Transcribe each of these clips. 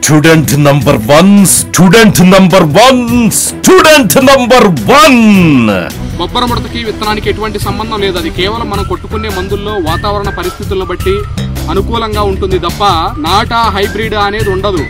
Student number 1, student number 1, student number 1. బొబ్బర ముడతకి విత్తనానికి ఎటువంటి సంబంధం లేదు. అది కేవలం మనం కొట్టుకునే మందుల్లో వాతావరణ పరిస్థితులను బట్టి అనుకూలంగా ఉంటుంది తప్ప నాటా హైబ్రిడ్ అనేది ఉండదు.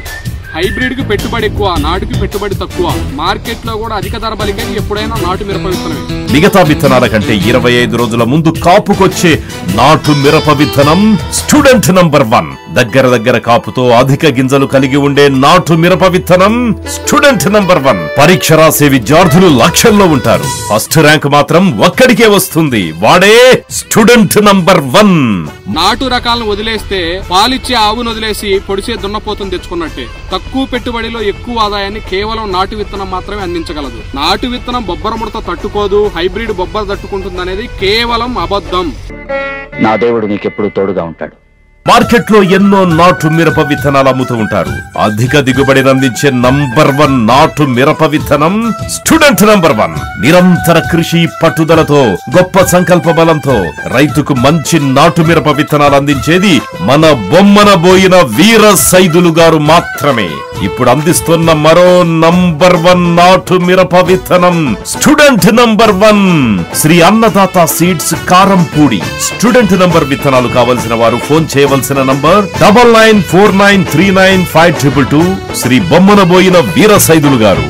హైబ్రిడ్ కి పెట్టుబడి ఎక్కువ, నాటుకి పెట్టుబడి తక్కువ. మార్కెట్ లో కూడా అధిక ధర పలికేది ఎప్పుడైనా నాటు మిరప విత్తనమే. మిగతా విత్తనాల కంటే 25 రోజుల ముందు కాపుకొచ్చే నాటు మిరప విత్తనం స్టూడెంట్ నంబర్ 1. దగ్గర కాపుతో అధిక గింజలు కలిగి ఉండే నాటు మిరప విత్తనం స్టూడెంట్ నంబర్ 1. పరీక్ష రాసే విద్యార్థులు లక్షల్లో ఉంటారు. ఫస్ట్ ర్యాంక్ మాత్రం ఒక్కడికే వస్తుంది. వాడే స్టూడెంట్ నంబర్ 1. నాటు రకాలను వదిలేస్తే పాలిచ్చే ఆవును వదిలేసి పొడిసే దున్నపోతును తెచ్చుకున్నట్టే. తక్కువ పెట్టుబడిలో ఎక్కువ ఆదాయాన్ని కేవలం నాటు విత్తనం మాత్రమే అందించగలదు. నాటు విత్తనం బొబ్బర ముడత తట్టుకోదు, హైబ్రిడ్ బొబ్బర తట్టుకుంటుంది అనేది కేవలం అబద్ధం. నా దేవుడు నీకెప్పుడు తోడుగా ఉంటాడు. మార్కెట్ లో ఎన్నో నాటు మిరప విత్తనాలు అమ్ముతూ ఉంటారు. అధిక దిగుబడిని అందించే నంబర్ 1 నాటు మిరప విత్తనం స్టూడెంట్ నంబర్ 1. నిరంతర కృషి పట్టుదలతో, గొప్ప సంకల్ప బలంతో రైతుకు మంచి నాటు మిరప విత్తనాలు అందించేది మన బొమ్మన బోయిన వీర సైదులు గారు మాత్రమే. ఇప్పుడు అందిస్తున్న మరో నంబర్ 1 నాటు మిరప విత్తనం స్టూడెంట్ నంబర్ 1. శ్రీ అన్నదాత సీడ్స్ కారంపూడి. స్టూడెంట్ నంబర్ విత్తనాలు కావలసిన వారు ఫోన్ చేయవలసిన నంబర్ 9949395222. శ్రీ బొమ్మన బోయిన వీర సైదులు గారు.